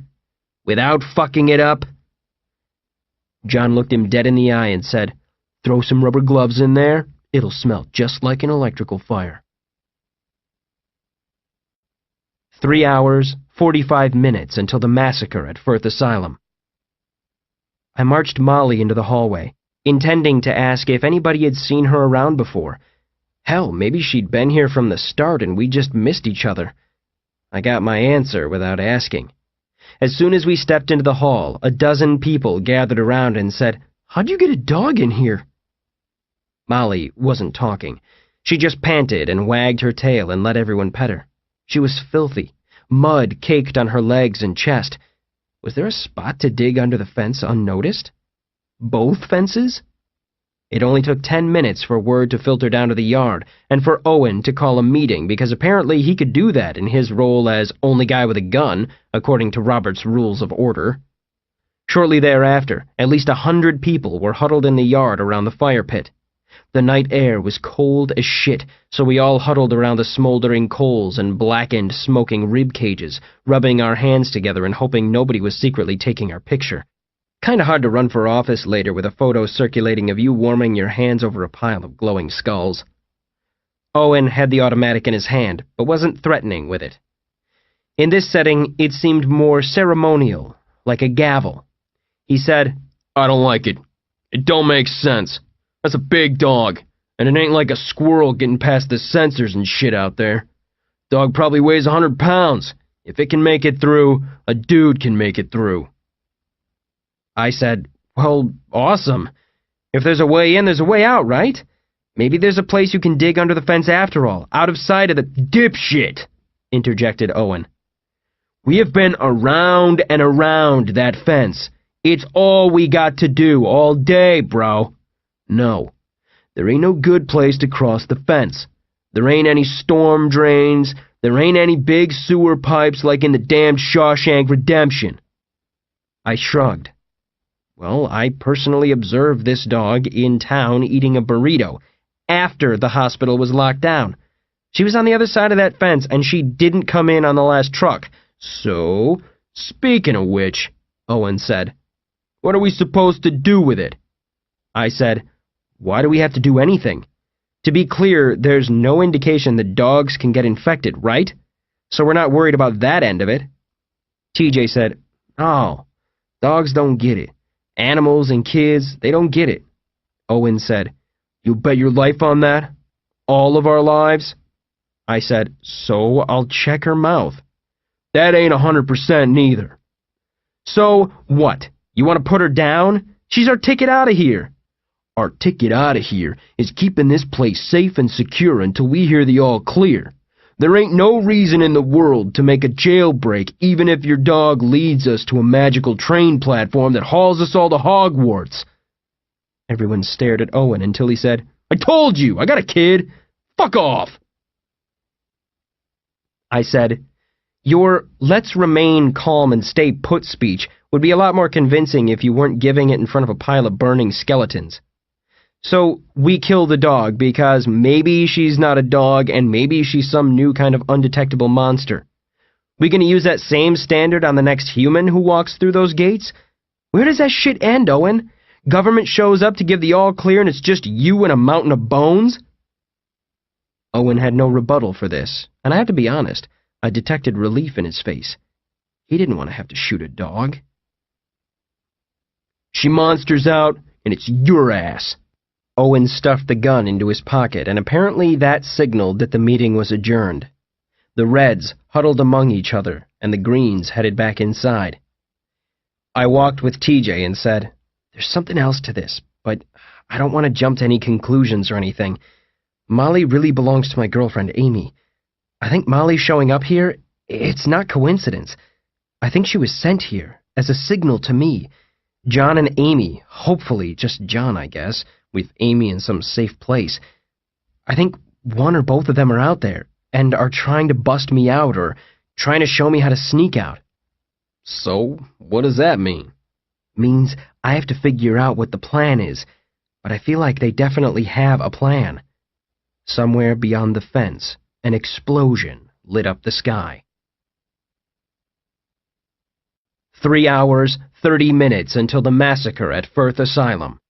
without fucking it up? John looked him dead in the eye and said, Throw some rubber gloves in there. It'll smell just like an electrical fire. 3 hours, 45 minutes until the massacre at Firth Asylum. I marched Molly into the hallway, intending to ask if anybody had seen her around before. Hell, maybe she'd been here from the start and we just missed each other. I got my answer without asking. As soon as we stepped into the hall, a dozen people gathered around and said, How'd you get a dog in here? Molly wasn't talking. She just panted and wagged her tail and let everyone pet her. She was filthy, mud caked on her legs and chest. Was there a spot to dig under the fence unnoticed? Both fences? It only took 10 minutes for word to filter down to the yard, and for Owen to call a meeting, because apparently he could do that in his role as only guy with a gun, according to Robert's Rules of Order. Shortly thereafter, at least 100 people were huddled in the yard around the fire pit. The night air was cold as shit, so we all huddled around the smoldering coals and blackened, smoking rib cages, rubbing our hands together and hoping nobody was secretly taking our picture. Kinda hard to run for office later with a photo circulating of you warming your hands over a pile of glowing skulls. Owen had the automatic in his hand, but wasn't threatening with it. In this setting, it seemed more ceremonial, like a gavel. He said, I don't like it. It don't make sense. That's a big dog, and it ain't like a squirrel getting past the sensors and shit out there. Dog probably weighs 100 pounds. If it can make it through, a dude can make it through. I said, Well, awesome. If there's a way in, there's a way out, right? Maybe there's a place you can dig under the fence after all, out of sight of the— Dipshit! Interjected Owen. We have been around and around that fence. It's all we got to do all day, bro. No, there ain't no good place to cross the fence. There ain't any storm drains. There ain't any big sewer pipes like in the damned Shawshank Redemption. I shrugged. Well, I personally observed this dog in town eating a burrito after the hospital was locked down. She was on the other side of that fence, and she didn't come in on the last truck. So, speaking of which, Owen said, what are we supposed to do with it? I said, Why do we have to do anything? To be clear, there's no indication that dogs can get infected, right? So we're not worried about that end of it. TJ said, Oh, dogs don't get it. Animals and kids, they don't get it. Owen said, You bet your life on that? All of our lives? I said, So I'll check her mouth. That ain't 100% neither. So what? You want to put her down? She's our ticket out of here. Our ticket out of here is keeping this place safe and secure until we hear the all clear. There ain't no reason in the world to make a jailbreak even if your dog leads us to a magical train platform that hauls us all to Hogwarts." Everyone stared at Owen until he said, "I told you, I got a kid. Fuck off." I said, "Your 'let's remain calm and stay put' speech would be a lot more convincing if you weren't giving it in front of a pile of burning skeletons. So we kill the dog because maybe she's not a dog and maybe she's some new kind of undetectable monster. We gonna use that same standard on the next human who walks through those gates? Where does that shit end, Owen? Government shows up to give the all clear and it's just you and a mountain of bones?" Owen had no rebuttal for this, and I have to be honest, I detected relief in his face. He didn't want to have to shoot a dog. "She monsters out, and it's your ass." Owen stuffed the gun into his pocket, and apparently that signaled that the meeting was adjourned. The Reds huddled among each other, and the Greens headed back inside. I walked with TJ and said, "There's something else to this, but I don't want to jump to any conclusions or anything. Molly really belongs to my girlfriend, Amy. I think Molly showing up here, it's not coincidence. I think she was sent here as a signal to me. John and Amy, hopefully just John, I guess, with Amy in some safe place. I think one or both of them are out there and are trying to bust me out or trying to show me how to sneak out." "So, what does that mean?" "Means I have to figure out what the plan is, but I feel like they definitely have a plan." Somewhere beyond the fence, an explosion lit up the sky. 3 hours, 30 minutes until the massacre at Firth Asylum.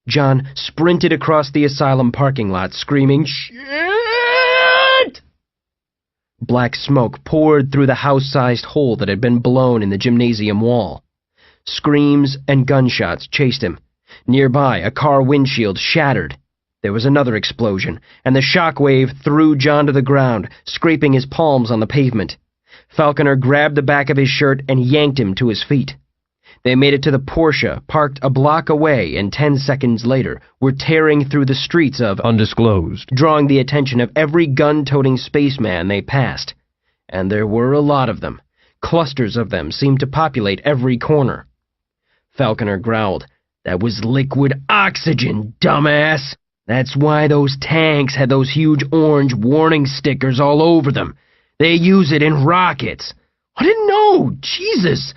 John sprinted across the asylum parking lot, screaming, "Shit!" Black smoke poured through the house-sized hole that had been blown in the gymnasium wall. Screams and gunshots chased him. Nearby, a car windshield shattered. There was another explosion, and the shockwave threw John to the ground, scraping his palms on the pavement. Falconer grabbed the back of his shirt and yanked him to his feet. They made it to the Porsche, parked a block away, and 10 seconds later were tearing through the streets of Undisclosed, drawing the attention of every gun-toting spaceman they passed. And there were a lot of them. Clusters of them seemed to populate every corner. Falconer growled, "That was liquid oxygen, dumbass! That's why those tanks had those huge orange warning stickers all over them. They use it in rockets." "I didn't know! Jesus!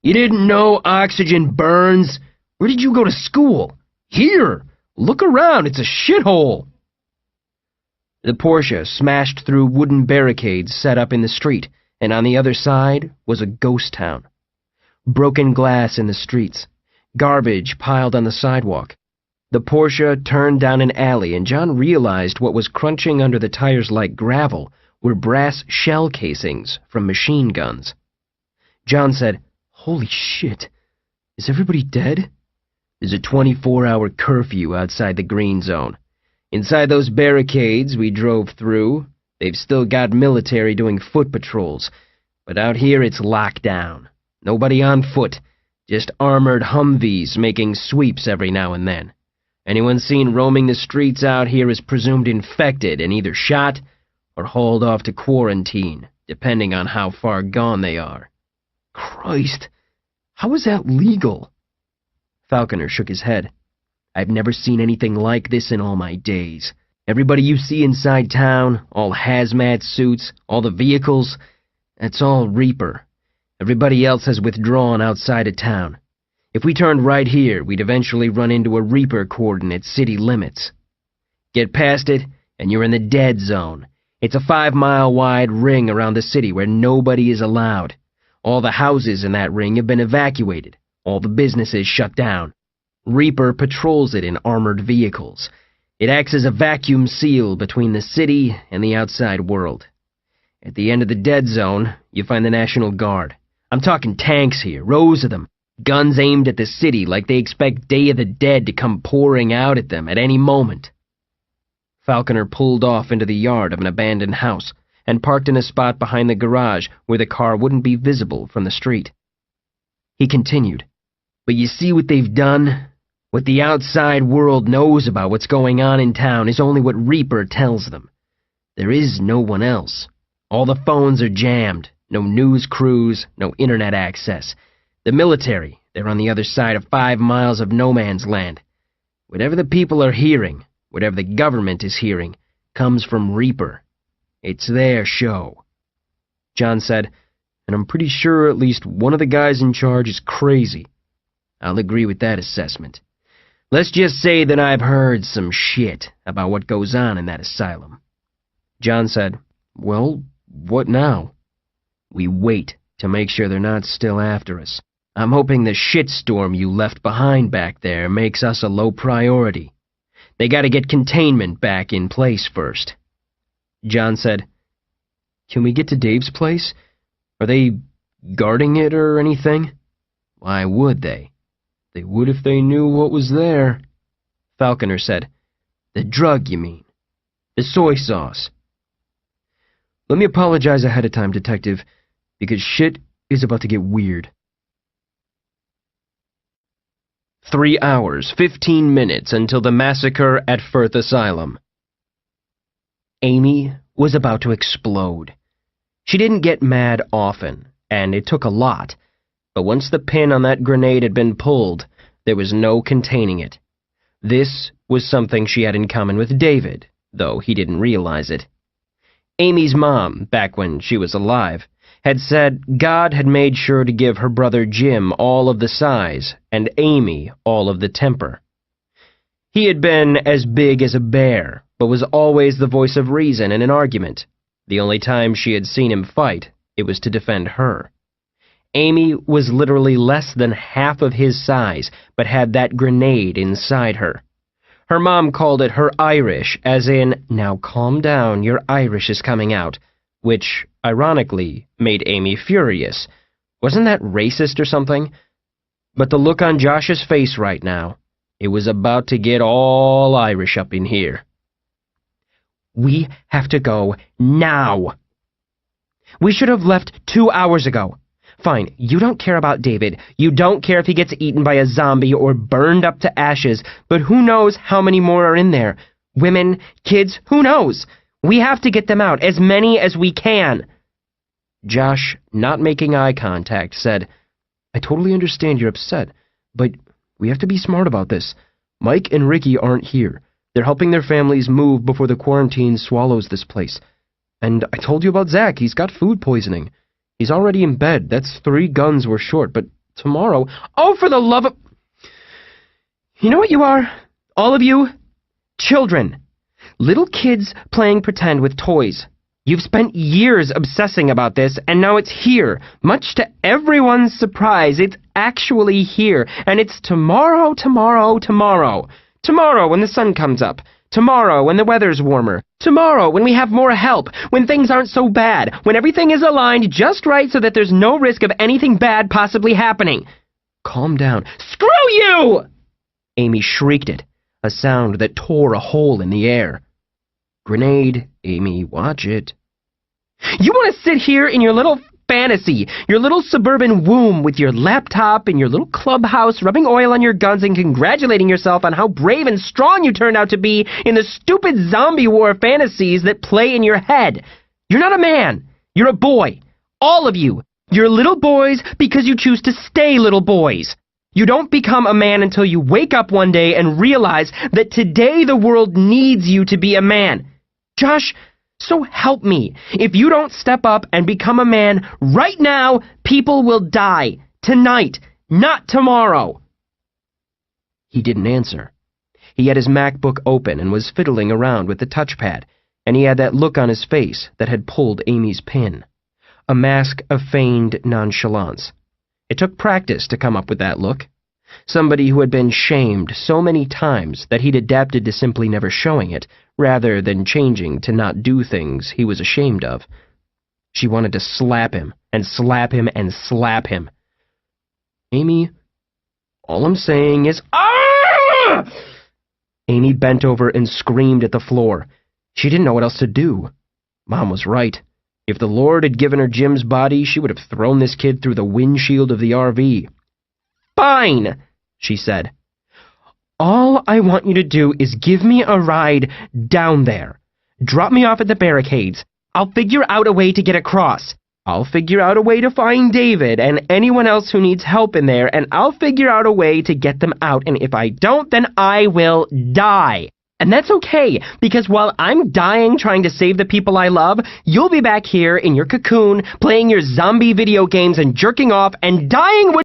You didn't know oxygen burns? Where did you go to school?" "Here! Look around, it's a shithole!" The Porsche smashed through wooden barricades set up in the street, and on the other side was a ghost town. Broken glass in the streets, garbage piled on the sidewalk. The Porsche turned down an alley, and John realized what was crunching under the tires like gravel were brass shell casings from machine guns. John said, "Holy shit, is everybody dead?" "There's a 24-hour curfew outside the green zone. Inside those barricades we drove through, they've still got military doing foot patrols, but out here it's locked down. Nobody on foot, just armored Humvees making sweeps every now and then. Anyone seen roaming the streets out here is presumed infected and either shot or hauled off to quarantine, depending on how far gone they are." "Christ, how is that legal?" Falconer shook his head. "I've never seen anything like this in all my days. Everybody you see inside town, all hazmat suits, all the vehicles, that's all Reaper. Everybody else has withdrawn outside of town. If we turned right here, we'd eventually run into a Reaper cordon at city limits. Get past it, and you're in the dead zone. It's a 5-mile-wide ring around the city where nobody is allowed. All the houses in that ring have been evacuated. All the businesses shut down. Reaper patrols it in armored vehicles. It acts as a vacuum seal between the city and the outside world. At the end of the dead zone, you find the National Guard. I'm talking tanks here, rows of them. Guns aimed at the city like they expect Day of the Dead to come pouring out at them at any moment." Falconer pulled off into the yard of an abandoned house and parked in a spot behind the garage where the car wouldn't be visible from the street. He continued, "But you see what they've done? What the outside world knows about what's going on in town is only what Reaper tells them. There is no one else. All the phones are jammed. No news crews, no internet access. The military, they're on the other side of 5 miles of no man's land. Whatever the people are hearing, whatever the government is hearing, comes from Reaper. It's their show. John said, and I'm pretty sure at least one of the guys in charge is crazy. I'll agree with that assessment. Let's just say that I've heard some shit about what goes on in that asylum. John said, well, what now? We wait to make sure they're not still after us. I'm hoping the shitstorm you left behind back there makes us a low priority. They gotta get containment back in place first. John said, can we get to Dave's place? Are they guarding it or anything? Why would they? They would if they knew what was there. Falconer said, the drug, you mean? The soy sauce. Let me apologize ahead of time, Detective, because shit is about to get weird. 3 hours, 15 minutes until the massacre at Firth Asylum. Amy was about to explode. She didn't get mad often, and it took a lot, but once the pin on that grenade had been pulled, there was no containing it. This was something she had in common with David, though he didn't realize it. Amy's mom, back when she was alive, had said God had made sure to give her brother Jim all of the size and Amy all of the temper. He had been as big as a bear, but was always the voice of reason in an argument. The only time she had seen him fight, it was to defend her. Amy was literally less than half of his size, but had that grenade inside her. Her mom called it her Irish, as in, now calm down, your Irish is coming out, which, ironically, made Amy furious. Wasn't that racist or something? But the look on Josh's face right now, it was about to get all Irish up in here. We have to go now. We should have left 2 hours ago. Fine, you don't care about David. You don't care if he gets eaten by a zombie or burned up to ashes, but who knows how many more are in there? Women, kids, who knows? We have to get them out, as many as we can. Josh, not making eye contact, said, I totally understand you're upset, but we have to be smart about this. Mike and Ricky aren't here. They're helping their families move before the quarantine swallows this place. And I told you about Zach. He's got food poisoning. He's already in bed. That's 3 guns we're short, but tomorrow... Oh, for the love of... You know what you are? All of you? Children. Little kids playing pretend with toys. You've spent years obsessing about this, and now it's here. Much to everyone's surprise, it's actually here. And it's tomorrow, tomorrow, tomorrow. Tomorrow when the sun comes up. Tomorrow when the weather's warmer. Tomorrow when we have more help. When things aren't so bad. When everything is aligned just right so that there's no risk of anything bad possibly happening. Calm down. Screw you! Amy shrieked it, a sound that tore a hole in the air. Grenade, Amy, watch it. You want to sit here in your little fantasy, your little suburban womb with your laptop and your little clubhouse rubbing oil on your guns and congratulating yourself on how brave and strong you turned out to be in the stupid zombie war fantasies that play in your head. You're not a man. You're a boy. All of you. You're little boys because you choose to stay little boys. You don't become a man until you wake up one day and realize that today the world needs you to be a man. Josh, so help me. If you don't step up and become a man right now, people will die. Tonight, not tomorrow. He didn't answer. He had his MacBook open and was fiddling around with the touchpad, and he had that look on his face that had pulled Amy's pin. A mask of feigned nonchalance. It took practice to come up with that look. Somebody who had been shamed so many times that he'd adapted to simply never showing it, rather than changing to not do things he was ashamed of. She wanted to slap him, and slap him, and slap him. Amy, all I'm saying is, ah! Amy bent over and screamed at the floor. She didn't know what else to do. Mom was right. If the Lord had given her Jim's body, she would have thrown this kid through the windshield of the RV. Fine, she said. All I want you to do is give me a ride down there. Drop me off at the barricades. I'll figure out a way to get across. I'll figure out a way to find David and anyone else who needs help in there, and I'll figure out a way to get them out, and if I don't, then I will die. And that's okay, because while I'm dying trying to save the people I love, you'll be back here in your cocoon, playing your zombie video games and jerking off and dying with